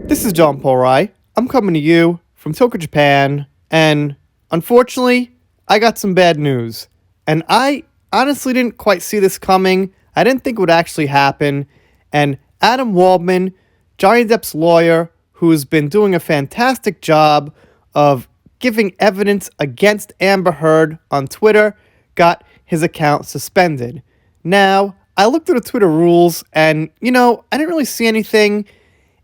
This is John Paul Rai. I'm coming to you from Tokyo, Japan, and unfortunately, I got some bad news. And I honestly didn't quite see this coming. I didn't think it would actually happen. And Adam Waldman, Johnny Depp's lawyer, who's been doing a fantastic job of giving evidence against Amber Heard on Twitter, got his account suspended. Now, I looked at the Twitter rules, and, I didn't really see anything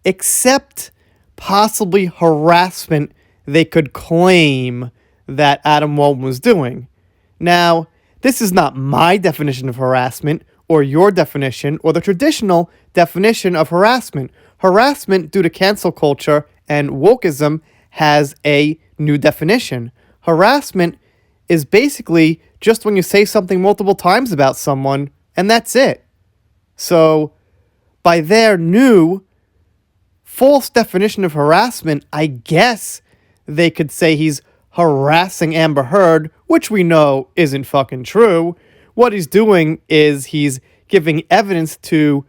except possibly harassment they could claim that Adam Waldman was doing. Now, this is not my definition of harassment or your definition or the traditional definition of harassment. Harassment, due to cancel culture and wokeism, has a new definition. Harassment is basically just when you say something multiple times about someone, and that's it. So, by their new false definition of harassment, I guess they could say he's harassing Amber Heard, which we know isn't fucking true. What he's doing is he's giving evidence to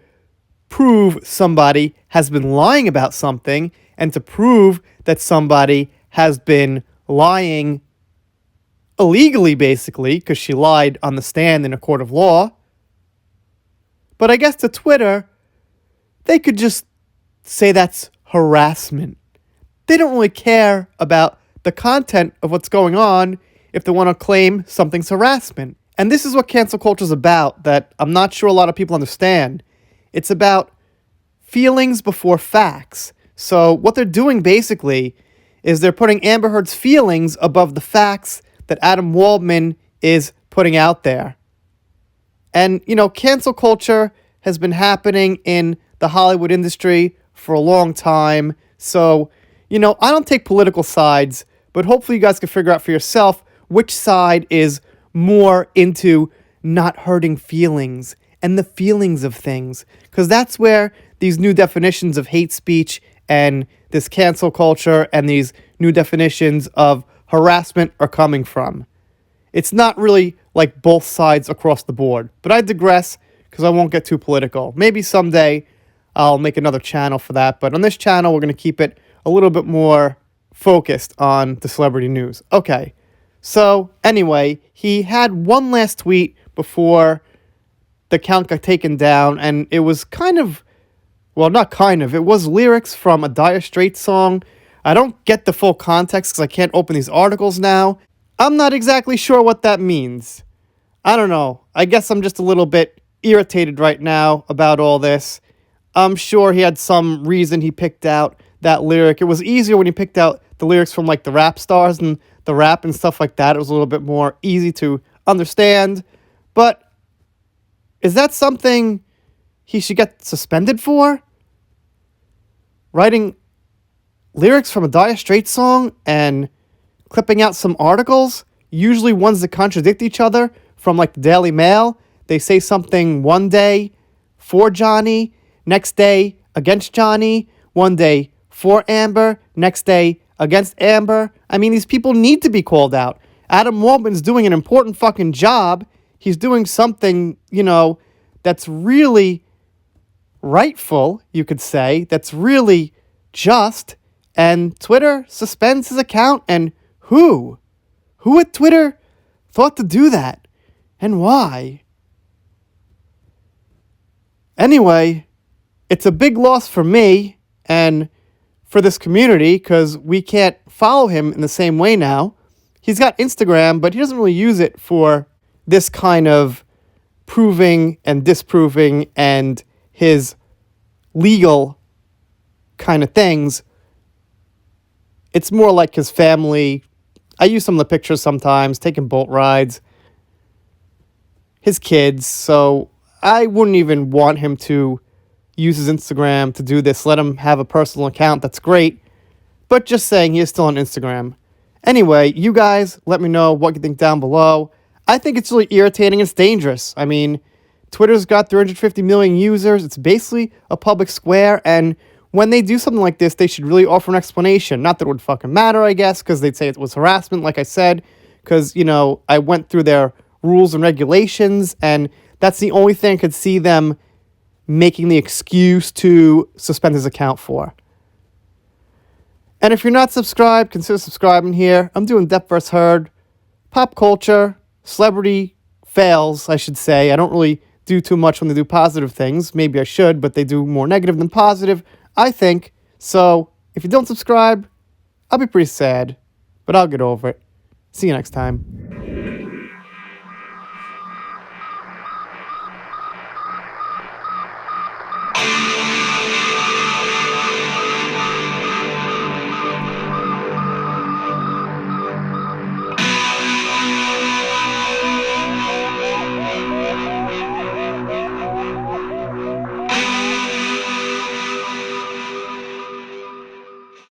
prove somebody has been lying about something and to prove that somebody has been lying illegally, basically, because she lied on the stand in a court of law. But I guess to Twitter, they could just say that's harassment. They don't really care about the content of what's going on if they want to claim something's harassment. And this is what cancel culture is about that I'm not sure a lot of people understand. It's about feelings before facts. So what they're doing basically is they're putting Amber Heard's feelings above the facts that Adam Waldman is putting out there. And, cancel culture has been happening in the Hollywood industry for a long time. So, I don't take political sides, but hopefully you guys can figure out for yourself which side is more into not hurting feelings and the feelings of things. Because that's where these new definitions of hate speech and this cancel culture and these new definitions of harassment are coming from. It's not really like both sides across the board. But I digress because I won't get too political. Maybe someday I'll make another channel for that. But on this channel, we're going to keep it a little bit more focused on the celebrity news. Okay. So anyway, he had one last tweet before the account got taken down. And it was it was lyrics from a Dire Straits song. I don't get the full context because I can't open these articles now. I'm not exactly sure what that means. I don't know. I guess I'm just a little bit irritated right now about all this. I'm sure he had some reason he picked out that lyric. It was easier when he picked out the lyrics from like the rap stars and the rap and stuff like that. It was a little bit more easy to understand. But is that something he should get suspended for? Writing lyrics from a Dire Straits song and clipping out some articles, usually ones that contradict each other, from like the Daily Mail. They say something one day for Johnny, next day against Johnny, one day for Amber, next day against Amber. I mean, these people need to be called out. Adam Waldman's doing an important fucking job. He's doing something, that's really rightful, you could say, that's really just. And Twitter suspends his account, and who? Who at Twitter thought to do that? And why? Anyway, it's a big loss for me and for this community because we can't follow him in the same way now. He's got Instagram, but he doesn't really use it for this kind of proving and disproving and his legal kind of things. It's more like his family. I use some of the pictures sometimes, taking boat rides. His kids, so I wouldn't even want him to use his Instagram to do this. Let him have a personal account, that's great. But just saying, he is still on Instagram. Anyway, you guys, let me know what you think down below. I think it's really irritating. It's dangerous. I mean, Twitter's got 350 million users. It's basically a public square, and when they do something like this, they should really offer an explanation. Not that it would fucking matter, I guess, because they'd say it was harassment, like I said, because, I went through their rules and regulations, and that's the only thing I could see them making the excuse to suspend his account for. And if you're not subscribed, consider subscribing here. I'm doing Depp vs. Heard, pop culture, celebrity fails, I should say. I don't really do too much when they do positive things. Maybe I should, but they do more negative than positive, I think. So if you don't subscribe, I'll be pretty sad, but I'll get over it. See you next time.